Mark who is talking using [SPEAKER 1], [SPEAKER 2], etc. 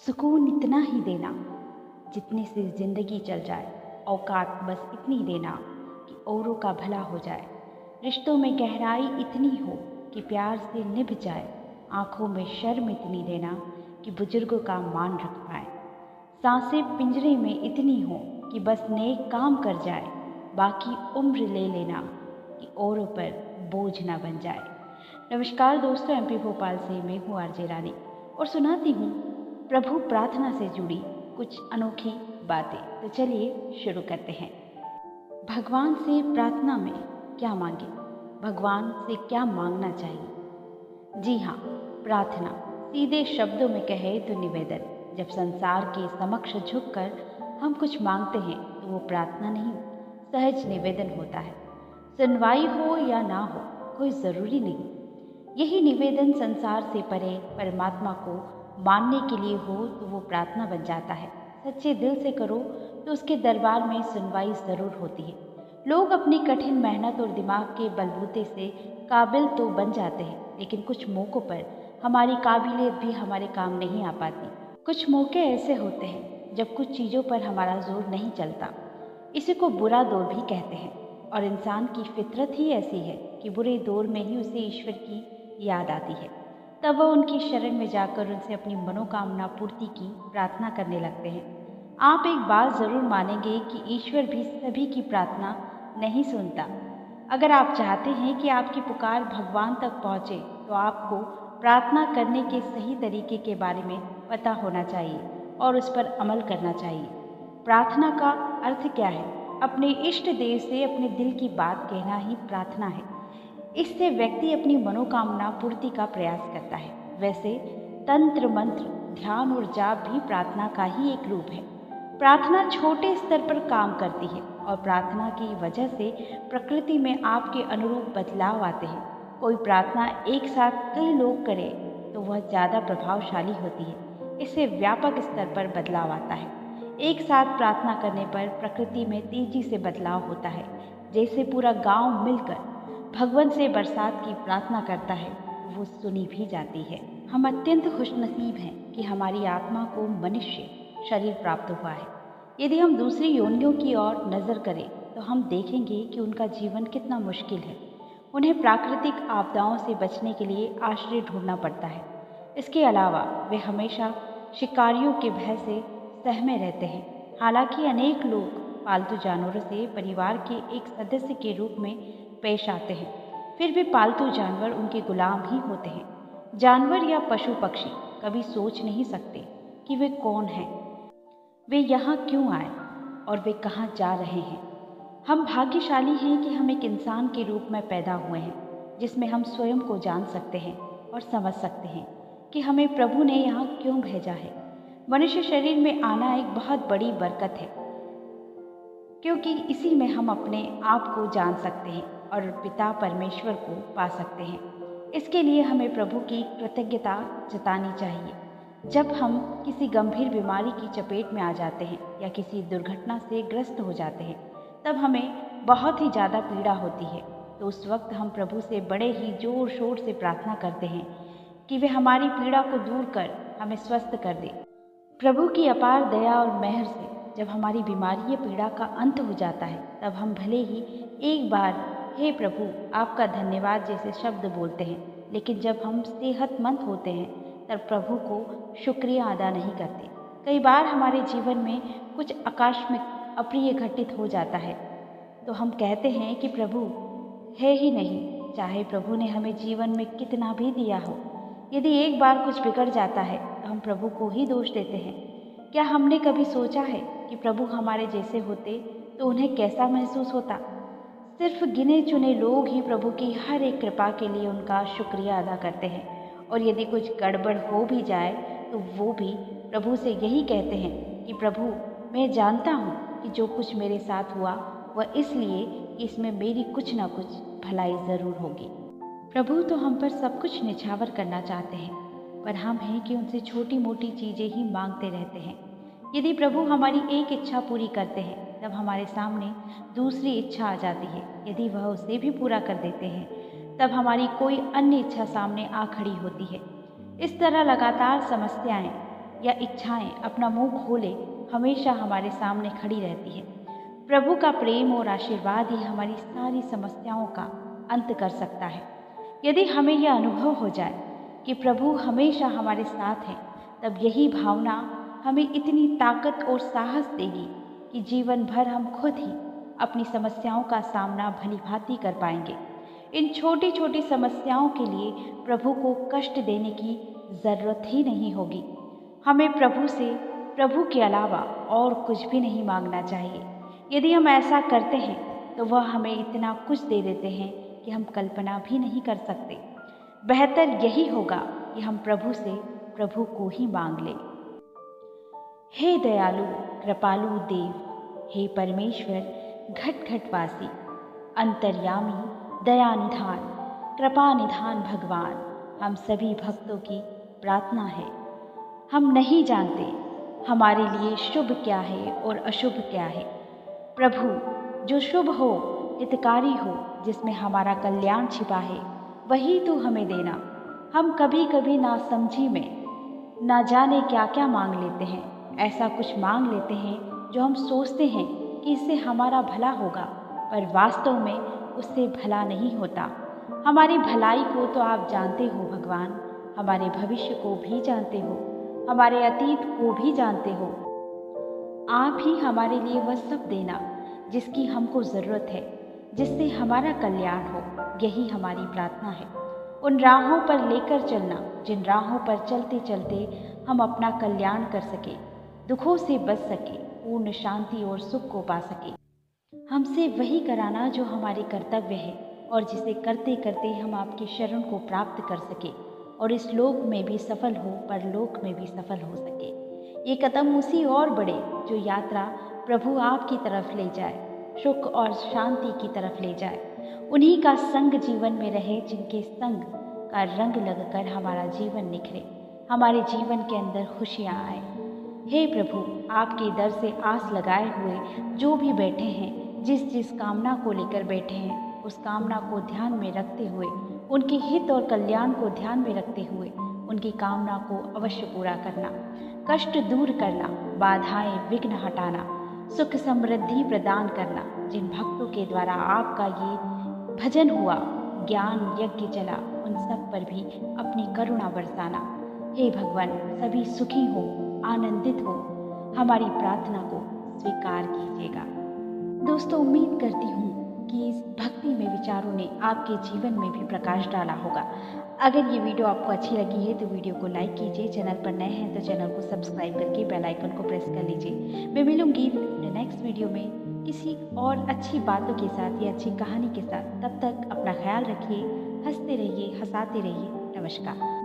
[SPEAKER 1] सुकून इतना ही देना जितने से ज़िंदगी चल जाए। औकात बस इतनी देना कि औरों का भला हो जाए। रिश्तों में गहराई इतनी हो कि प्यार से निभ जाए। आँखों में शर्म इतनी देना कि बुजुर्गों का मान रख पाए। सांसें पिंजरे में इतनी हो कि बस नेक काम कर जाए। बाकी उम्र ले लेना कि औरों पर बोझ ना बन जाए। नमस्कार दोस्तों, एमपी भोपाल से मैं हूँ आरजे रानी और सुनाती हूँ प्रभु प्रार्थना से जुड़ी कुछ अनोखी बातें। तो चलिए शुरू करते हैं। भगवान से प्रार्थना में क्या मांगे, भगवान से क्या मांगना चाहिए? जी हाँ, प्रार्थना। सीधे शब्दों में कहे तो निवेदन। जब संसार के समक्ष झुककर हम कुछ मांगते हैं तो वो प्रार्थना नहीं, सहज निवेदन होता है। सुनवाई हो या ना हो कोई ज़रूरी नहीं। यही निवेदन संसार से परे परमात्मा को मानने के लिए हो तो वो प्रार्थना बन जाता है। सच्चे दिल से करो तो उसके दरबार में सुनवाई ज़रूर होती है। लोग अपनी कठिन मेहनत और दिमाग के बलबूते से काबिल तो बन जाते हैं, लेकिन कुछ मौक़ों पर हमारी काबिलियत भी हमारे काम नहीं आ पाती। कुछ मौके ऐसे होते हैं जब कुछ चीज़ों पर हमारा जोर नहीं चलता। इसी को बुरा दौर भी कहते हैं और इंसान की फितरत ही ऐसी है कि बुरे दौर में ही उसे ईश्वर की याद आती है। तब वह उनकी शरण में जाकर उनसे अपनी मनोकामना पूर्ति की प्रार्थना करने लगते हैं। आप एक बात ज़रूर मानेंगे कि ईश्वर भी सभी की प्रार्थना नहीं सुनता। अगर आप चाहते हैं कि आपकी पुकार भगवान तक पहुँचे तो आपको प्रार्थना करने के सही तरीके के बारे में पता होना चाहिए और उस पर अमल करना चाहिए। प्रार्थना का अर्थ क्या है? अपने इष्ट देव से अपने दिल की बात कहना ही प्रार्थना है। इससे व्यक्ति अपनी मनोकामना पूर्ति का प्रयास करता है। वैसे तंत्र मंत्र, ध्यान और जाप भी प्रार्थना का ही एक रूप है। प्रार्थना छोटे स्तर पर काम करती है और प्रार्थना की वजह से प्रकृति में आपके अनुरूप बदलाव आते हैं। कोई प्रार्थना एक साथ कई लोग करें तो वह ज़्यादा प्रभावशाली होती है। इससे व्यापक स्तर पर बदलाव आता है। एक साथ प्रार्थना करने पर प्रकृति में तेजी से बदलाव होता है। जैसे पूरा गांव मिलकर भगवान से बरसात की प्रार्थना करता है, वो सुनी भी जाती है। हम अत्यंत खुशनसीब हैं कि हमारी आत्मा को मनुष्य शरीर प्राप्त हुआ है। यदि हम दूसरी योनियों की ओर नज़र करें तो हम देखेंगे कि उनका जीवन कितना मुश्किल है। उन्हें प्राकृतिक आपदाओं से बचने के लिए आश्रय ढूंढना पड़ता है। इसके अलावा वे हमेशा शिकारियों के भय से सहमे रहते हैं। हालांकि अनेक लोग पालतू जानवरों से परिवार के एक सदस्य के रूप में पेश आते हैं, फिर भी पालतू जानवर उनके गुलाम ही होते हैं। जानवर या पशु पक्षी कभी सोच नहीं सकते कि वे कौन हैं, वे यहाँ क्यों आए और वे कहाँ जा रहे हैं। हम भाग्यशाली हैं कि हम एक इंसान के रूप में पैदा हुए हैं, जिसमें हम स्वयं को जान सकते हैं और समझ सकते हैं कि हमें प्रभु ने यहाँ क्यों भेजा है। मनुष्य शरीर में आना एक बहुत बड़ी बरकत है, क्योंकि इसी में हम अपने आप को जान सकते हैं और पिता परमेश्वर को पा सकते हैं। इसके लिए हमें प्रभु की कृतज्ञता जतानी चाहिए। जब हम किसी गंभीर बीमारी की चपेट में आ जाते हैं या किसी दुर्घटना से ग्रस्त हो जाते हैं, तब हमें बहुत ही ज़्यादा पीड़ा होती है। तो उस वक्त हम प्रभु से बड़े ही जोर शोर से प्रार्थना करते हैं कि वे हमारी पीड़ा को दूर कर हमें स्वस्थ कर दे। प्रभु की अपार दया और मेहर से जब हमारी बीमारी या पीड़ा का अंत हो जाता है, तब हम भले ही एक बार हे प्रभु आपका धन्यवाद जैसे शब्द बोलते हैं, लेकिन जब हम सेहतमंद होते हैं तब प्रभु को शुक्रिया अदा नहीं करते। कई बार हमारे जीवन में कुछ आकस्मिक अप्रिय घटित हो जाता है तो हम कहते हैं कि प्रभु है ही नहीं, चाहे प्रभु ने हमें जीवन में कितना भी दिया हो। यदि एक बार कुछ बिगड़ जाता है तो हम प्रभु को ही दोष देते हैं। क्या हमने कभी सोचा है कि प्रभु हमारे जैसे होते तो उन्हें कैसा महसूस होता? सिर्फ गिने चुने लोग ही प्रभु की हर एक कृपा के लिए उनका शुक्रिया अदा करते हैं, और यदि कुछ गड़बड़ हो भी जाए तो वो भी प्रभु से यही कहते हैं कि प्रभु मैं जानता हूँ कि जो कुछ मेरे साथ हुआ वह इसलिए कि इसमें मेरी कुछ ना कुछ भलाई ज़रूर होगी। प्रभु तो हम पर सब कुछ निछावर करना चाहते हैं, पर हम हैं कि उनसे छोटी मोटी चीज़ें ही मांगते रहते हैं। यदि प्रभु हमारी एक इच्छा पूरी करते हैं तब हमारे सामने दूसरी इच्छा आ जाती है। यदि वह उसे भी पूरा कर देते हैं तब हमारी कोई अन्य इच्छा सामने आ खड़ी होती है। इस तरह लगातार समस्याएं या इच्छाएं अपना मुंह खोले हमेशा हमारे सामने खड़ी रहती है। प्रभु का प्रेम और आशीर्वाद ही हमारी सारी समस्याओं का अंत कर सकता है। यदि हमें यह अनुभव हो जाए कि प्रभु हमेशा हमारे साथ हैं, तब यही भावना हमें इतनी ताकत और साहस देगी कि जीवन भर हम खुद ही अपनी समस्याओं का सामना भलीभांति कर पाएंगे। इन छोटी छोटी समस्याओं के लिए प्रभु को कष्ट देने की ज़रूरत ही नहीं होगी। हमें प्रभु से प्रभु के अलावा और कुछ भी नहीं मांगना चाहिए। यदि हम ऐसा करते हैं तो वह हमें इतना कुछ दे देते हैं कि हम कल्पना भी नहीं कर सकते। बेहतर यही होगा कि हम प्रभु से प्रभु को ही मांग लें। हे दयालु कृपालु देव, हे परमेश्वर घट घटवासी, अंतर्यामी दया निधान, कृपा निधान भगवान, हम सभी भक्तों की प्रार्थना है। हम नहीं जानते हमारे लिए शुभ क्या है और अशुभ क्या है। प्रभु, जो शुभ हो, हितकारी हो, जिसमें हमारा कल्याण छिपा है, वही तू हमें देना। हम कभी कभी नासमझी में ना जाने क्या क्या मांग लेते हैं। ऐसा कुछ मांग लेते हैं जो हम सोचते हैं कि इससे हमारा भला होगा, पर वास्तव में उससे भला नहीं होता। हमारी भलाई को तो आप जानते हो भगवान, हमारे भविष्य को भी जानते हो, हमारे अतीत को भी जानते हो। आप ही हमारे लिए वह सब देना जिसकी हमको ज़रूरत है, जिससे हमारा कल्याण हो। यही हमारी प्रार्थना है। उन राहों पर लेकर चलना जिन राहों पर चलते चलते हम अपना कल्याण कर सके, दुखों से बच सके, पूर्ण शांति और सुख को पा सके। हमसे वही कराना जो हमारे कर्तव्य है और जिसे करते करते हम आपकी शरण को प्राप्त कर सके और इस लोक में भी सफल हो, परलोक में भी सफल हो सके। ये कदम उसी और बढ़े जो यात्रा प्रभु आपकी तरफ ले जाए, सुख और शांति की तरफ ले जाए। उन्हीं का संग जीवन में रहे जिनके संग का रंग लगकर हमारा जीवन निखरे, हमारे जीवन के अंदर खुशियाँ आए। हे प्रभु, आपके दर से आस लगाए हुए जो भी बैठे हैं, जिस जिस कामना को लेकर बैठे हैं, उस कामना को ध्यान में रखते हुए, उनके हित और कल्याण को ध्यान में रखते हुए उनकी कामना को अवश्य पूरा करना, कष्ट दूर करना, बाधाएं विघ्न हटाना, सुख समृद्धि प्रदान करना। जिन भक्तों के द्वारा आपका ये भजन हुआ, ज्ञान यज्ञ चला, उन सब पर भी अपनी करुणा बरसाना। हे भगवान, सभी सुखी हो, आनंदित हो, हमारी प्रार्थना को स्वीकार कीजिएगा। दोस्तों, उम्मीद करती हूँ कि इस भक्ति में विचारों ने आपके जीवन में भी प्रकाश डाला होगा। अगर ये वीडियो आपको अच्छी लगी है तो वीडियो को लाइक कीजिए, चैनल पर नए हैं तो चैनल को सब्सक्राइब करके बेल आइकन को प्रेस कर लीजिए। मैं मिलूंगी नेक्स्ट वीडियो में किसी और अच्छी बातों के साथ या अच्छी कहानी के साथ। तब तक अपना ख्याल रखिए, हंसते रहिए, हंसाते रहिए। नमस्कार।